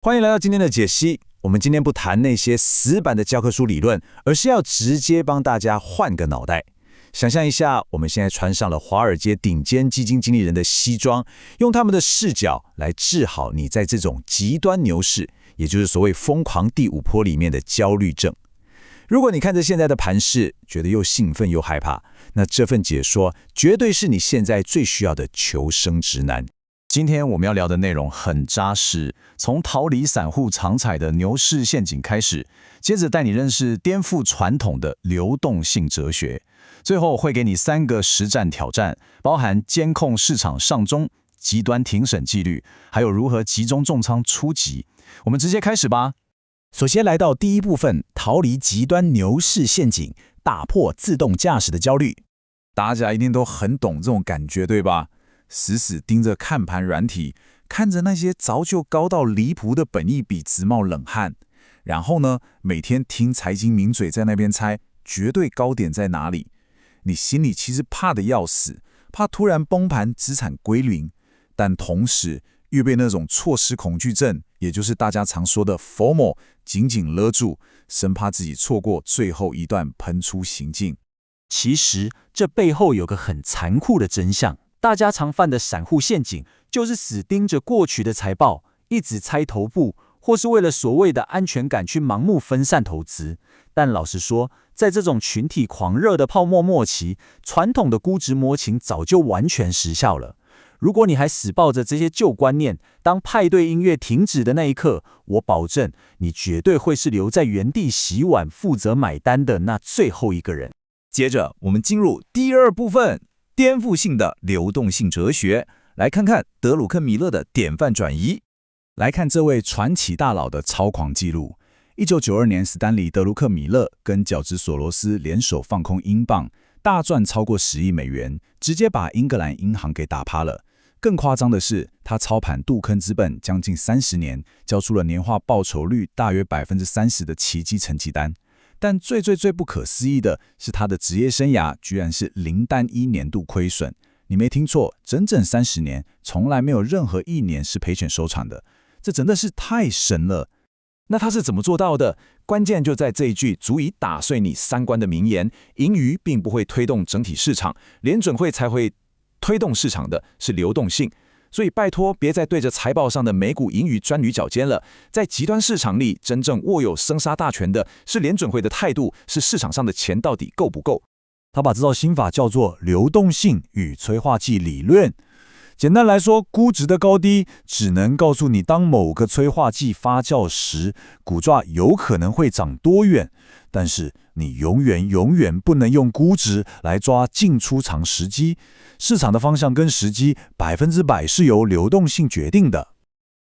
欢迎来到今天的解析。我们今天不谈那些死板的教科书理论，而是要直接帮大家换个脑袋。想象一下，我们现在穿上了华尔街顶尖基金经理人的西装，用他们的视角来治好你在这种极端牛市，也就是所谓疯狂第五波里面的焦虑症。如果你看着现在的盘势，觉得又兴奋又害怕，那这份解说绝对是你现在最需要的求生指南。今天我们要聊的内容很扎实，从逃离散户常踩的牛市陷阱开始，接着带你认识颠覆传统的流动性哲学，最后会给你3个实战挑战，包含监控市场上中、极端停损纪律，还有如何集中重仓出击。我们直接开始吧。首先来到第一部分，逃离极端牛市陷阱，打破自动驾驶的焦虑。大家一定都很懂这种感觉，对吧？死死盯着看盘软体，看着那些早就高到离谱的本益比直冒冷汗，然后呢，每天听财经名嘴在那边猜绝对高点在哪里。你心里其实怕得要死，怕突然崩盘资产归零，但同时又被那种错失恐惧症，也就是大家常说的 FOMO 紧紧勒住，生怕自己错过最后一段喷出行径。其实这背后有个很残酷的真相，大家常犯的散户陷阱，就是死盯着过去的财报，一直猜头部，或是为了所谓的安全感去盲目分散投资。但老实说，在这种群体狂热的泡沫末期，传统的估值模型早就完全失效了。如果你还死抱着这些旧观念，当派对音乐停止的那一刻，我保证你绝对会是留在原地洗碗负责买单的那最后一个人。接着我们进入第二部分，颠覆性的流动性哲学，来看看德鲁克·米勒的典范转移。来看这位传奇大佬的超狂记录。1992年，斯丹利·德鲁克·米勒跟乔治·索罗斯联手放空英镑，大赚超过10亿美元，直接把英格兰银行给打趴了。更夸张的是，他操盘杜坑资本将近30年，交出了年化报酬率大约30%的奇迹成绩单。但最不可思议的是，他的职业生涯居然是0单一年度亏损。你没听错，整整30年，从来没有任何一年是赔钱收场的。这真的是太神了。那他是怎么做到的？关键就在这一句足以打碎你三观的名言：盈余并不会推动整体市场，联准会才会推动市场的是流动性。所以拜托，别再对着财报上的美股盈余钻牛角尖了。在极端市场里，真正握有生杀大权的是联准会的态度，是市场上的钱到底够不够。他把这套心法叫做流动性与催化剂理论。简单来说，估值的高低只能告诉你，当某个催化剂发酵时，股价有可能会涨多远。但是你永远不能用估值来抓进出场时机。市场的方向跟时机100%是由流动性决定的。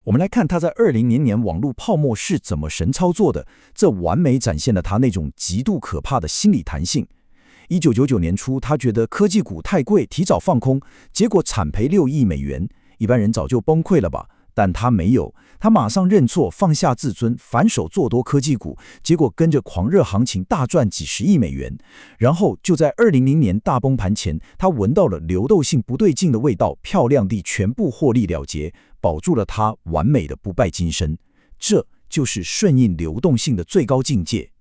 我们来看他在2000年网络泡沫是怎么神操作的，这完美展现了他那种极度可怕的心理弹性。1999年初，他觉得科技股太贵，提早放空，结果惨赔6亿美元，一般人早就崩溃了吧？但他没有，他马上认错，放下自尊，反手做多科技股，结果跟着狂热行情大赚几十亿美元。然后就在2000年大崩盘前，他闻到了流动性不对劲的味道，漂亮地全部获利了结，保住了他完美的不败金身。这就是顺应流动性的最高境界。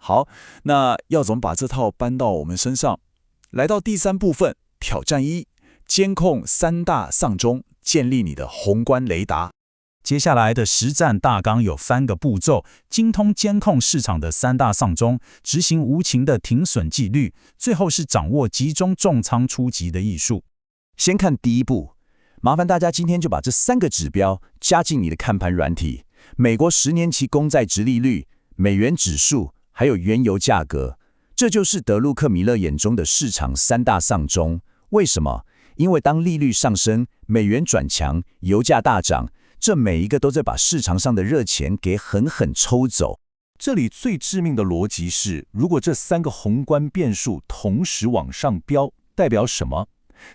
好，那要怎么把这套搬到我们身上？来到第3部分，挑战1，监控3大丧钟，建立你的宏观雷达。接下来的实战大纲有3个步骤：精通监控市场的3大丧钟，执行无情的停损纪律，最后是掌握集中重仓出击的艺术。先看第一步，麻烦大家今天就把这3个指标加进你的看盘软体：美国10年期公债殖利率、美元指数，还有原油价格。这就是德鲁克·米勒眼中的市场3大丧钟。为什么？因为当利率上升，美元转强，油价大涨，这每一个都在把市场上的热钱给狠狠抽走。这里最致命的逻辑是，如果这3个宏观变数同时往上飙，代表什么？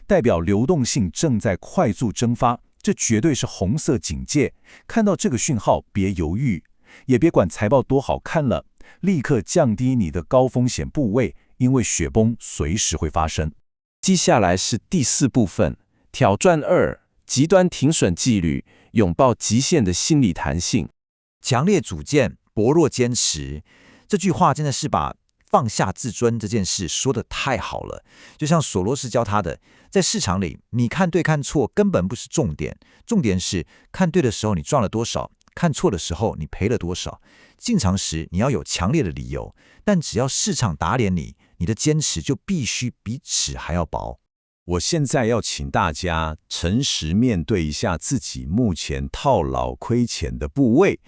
代表流动性正在快速蒸发，这绝对是红色警戒。看到这个讯号，别犹豫，也别管财报多好看了，立刻降低你的高风险部位，因为雪崩随时会发生。接下来是第4部分，挑战2，极端停损纪律，拥抱极限的心理弹性。强烈主见，薄弱坚持。这句话真的是把放下自尊这件事说得太好了。就像索罗斯教他的，在市场里，你看对看错根本不是重点，重点是看对的时候你赚了多少，看错的时候你赔了多少。进场时你要有强烈的理由，但只要市场打脸你，你的坚持就必须比纸还要薄。我现在要请大家诚实面对一下自己目前套牢亏钱的部位，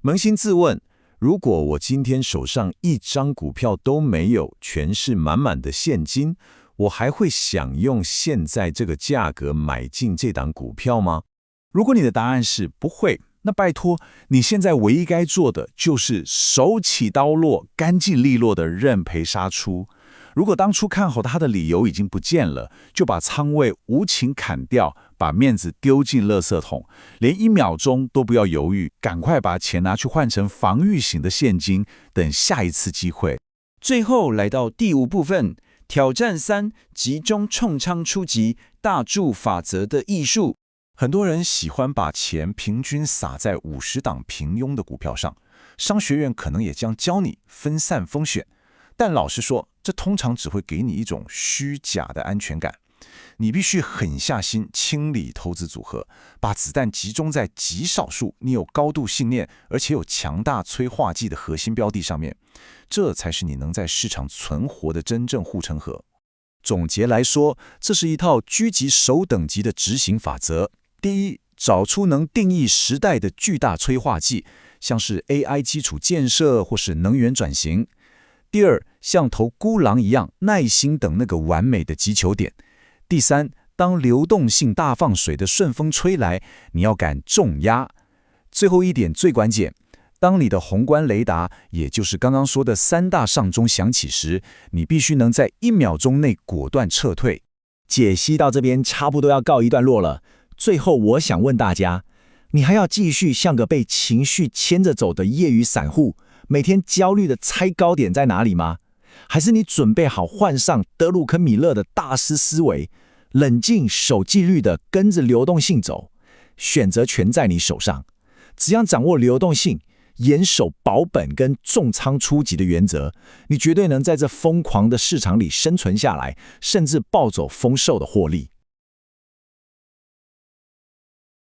扪心自问，如果我今天手上一张股票都没有，全是满满的现金，我还会想用现在这个价格买进这档股票吗？如果你的答案是不会，那拜托，你现在唯一该做的就是手起刀落、干净利落的认赔杀出。如果当初看好它的理由已经不见了，就把仓位无情砍掉，把面子丢进垃圾桶，连1秒钟都不要犹豫，赶快把钱拿去换成防御型的现金，等下一次机会。最后来到第5部分，挑战3：集中冲仓出击，大注法则的艺术。很多人喜欢把钱平均撒在50档平庸的股票上，商学院可能也将教你分散风险，但老实说，这通常只会给你一种虚假的安全感。你必须狠下心清理投资组合，把子弹集中在极少数你有高度信念而且有强大催化剂的核心标的上面，这才是你能在市场存活的真正护城河。总结来说，这是一套狙击首等级的执行法则。第一，找出能定义时代的巨大催化剂，像是 AI 基础建设或是能源转型。第二，像头孤狼一样耐心等那个完美的击球点。第三，当流动性大放水的顺风吹来，你要敢重压。最后一点最关键，当你的宏观雷达，也就是刚刚说的3大上钟响起时，你必须能在1秒钟内果断撤退。解析到这边差不多要告一段落了。最后我想问大家，你还要继续像个被情绪牵着走的业余散户，每天焦虑的猜高点在哪里吗？还是你准备好换上德鲁克·米勒的大师思维，冷静守纪律的跟着流动性走？选择权在你手上，只要掌握流动性，严守保本跟重仓出击的原则，你绝对能在这疯狂的市场里生存下来，甚至抱走丰硕的获利。